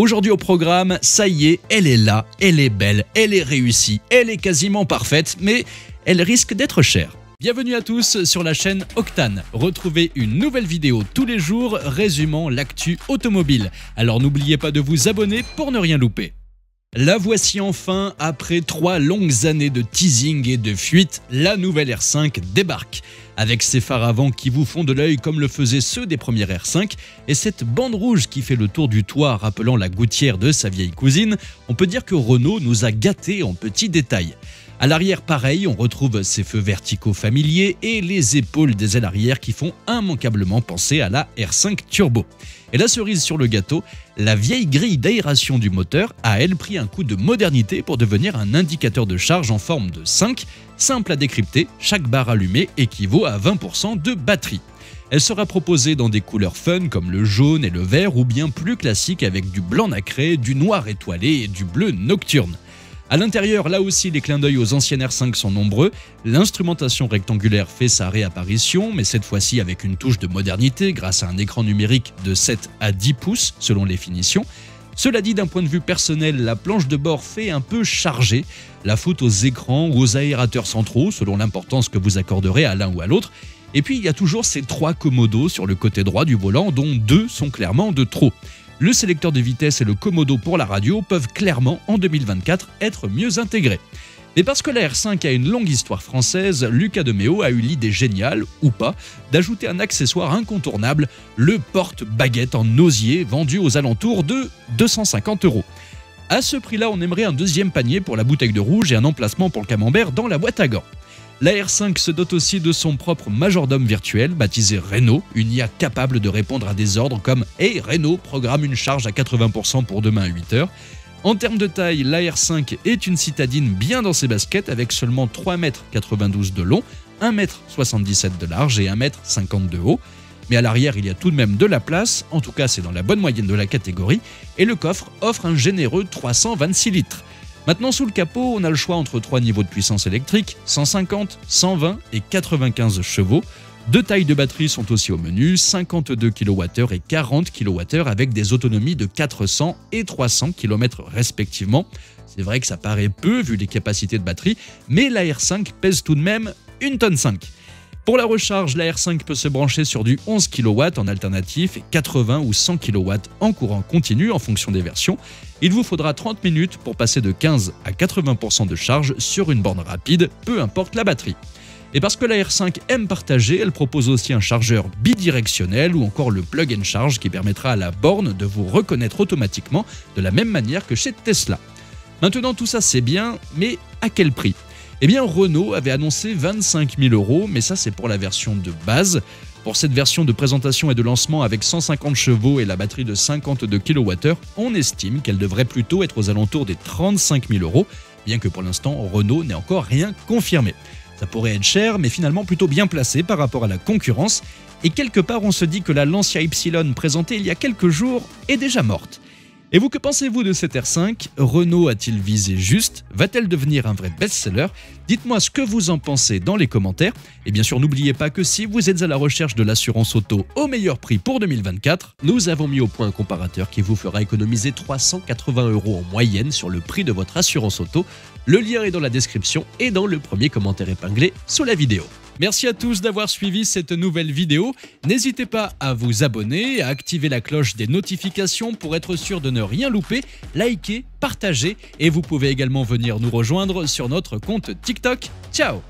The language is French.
Aujourd'hui au programme, ça y est, elle est là, elle est belle, elle est réussie, elle est quasiment parfaite, mais elle risque d'être chère. Bienvenue à tous sur la chaîne Octane. Retrouvez une nouvelle vidéo tous les jours résumant l'actu automobile. Alors n'oubliez pas de vous abonner pour ne rien louper. La voici enfin, après 3 longues années de teasing et de fuite, la nouvelle R5 débarque. Avec ses phares avant qui vous font de l'œil comme le faisaient ceux des premières R5 et cette bande rouge qui fait le tour du toit rappelant la gouttière de sa vieille cousine, on peut dire que Renault nous a gâtés en petits détails. À l'arrière, pareil, on retrouve ces feux verticaux familiers et les épaules des ailes arrière qui font immanquablement penser à la R5 Turbo. Et la cerise sur le gâteau, la vieille grille d'aération du moteur a elle pris un coup de modernité pour devenir un indicateur de charge en forme de 5, simple à décrypter, chaque barre allumée équivaut à 20% de batterie. Elle sera proposée dans des couleurs fun comme le jaune et le vert ou bien plus classique avec du blanc nacré, du noir étoilé et du bleu nocturne. À l'intérieur, là aussi, les clins d'œil aux anciennes R5 sont nombreux. L'instrumentation rectangulaire fait sa réapparition, mais cette fois-ci avec une touche de modernité grâce à un écran numérique de 7 à 10 pouces selon les finitions. Cela dit, d'un point de vue personnel, la planche de bord fait un peu chargée. La faute aux écrans ou aux aérateurs centraux, selon l'importance que vous accorderez à l'un ou à l'autre. Et puis, il y a toujours ces 3 commodos sur le côté droit du volant, dont 2 sont clairement de trop. Le sélecteur de vitesse et le commodo pour la radio peuvent clairement, en 2024, être mieux intégrés. Mais parce que la R5 a une longue histoire française, Luca de Meo a eu l'idée géniale, ou pas, d'ajouter un accessoire incontournable, le porte-baguette en osier vendu aux alentours de 250 €. À ce prix-là, on aimerait un deuxième panier pour la bouteille de rouge et un emplacement pour le camembert dans la boîte à gants. La R5 se dote aussi de son propre majordome virtuel, baptisé Renault, une IA capable de répondre à des ordres comme « Hey Renault, programme une charge à 80% pour demain à 8h ». En termes de taille, la R5 est une citadine bien dans ses baskets avec seulement 3,92 m de long, 1,77 m de large et 1,50 m de haut. Mais à l'arrière, il y a tout de même de la place, en tout cas c'est dans la bonne moyenne de la catégorie, et le coffre offre un généreux 326 litres. Maintenant, sous le capot, on a le choix entre 3 niveaux de puissance électrique, 150, 120 et 95 chevaux. 2 tailles de batterie sont aussi au menu, 52 kWh et 40 kWh avec des autonomies de 400 et 300 km respectivement. C'est vrai que ça paraît peu vu les capacités de batterie, mais la R5 pèse tout de même 1,5 tonne. Pour la recharge, la R5 peut se brancher sur du 11 kW en alternatif et 80 ou 100 kW en courant continu en fonction des versions. Il vous faudra 30 minutes pour passer de 15 à 80% de charge sur une borne rapide, peu importe la batterie. Et parce que la R5 aime partager, elle propose aussi un chargeur bidirectionnel ou encore le plug and charge qui permettra à la borne de vous reconnaître automatiquement de la même manière que chez Tesla. Maintenant, tout ça c'est bien, mais à quel prix ? Eh bien, Renault avait annoncé 25 000 €, mais ça c'est pour la version de base. Pour cette version de présentation et de lancement avec 150 chevaux et la batterie de 52 kWh, on estime qu'elle devrait plutôt être aux alentours des 35 000 €, bien que pour l'instant Renault n'ait encore rien confirmé. Ça pourrait être cher, mais finalement plutôt bien placé par rapport à la concurrence. Et quelque part, on se dit que la Lancia Y présentée il y a quelques jours est déjà morte. Et vous, que pensez-vous de cette R5 ? Renault a-t-il visé juste ? Va-t-elle devenir un vrai best-seller ? Dites-moi ce que vous en pensez dans les commentaires. Et bien sûr, n'oubliez pas que si vous êtes à la recherche de l'assurance auto au meilleur prix pour 2024, nous avons mis au point un comparateur qui vous fera économiser 380 € en moyenne sur le prix de votre assurance auto. Le lien est dans la description et dans le premier commentaire épinglé sous la vidéo. Merci à tous d'avoir suivi cette nouvelle vidéo. N'hésitez pas à vous abonner, à activer la cloche des notifications pour être sûr de ne rien louper, liker, partager et vous pouvez également venir nous rejoindre sur notre compte TikTok. Ciao!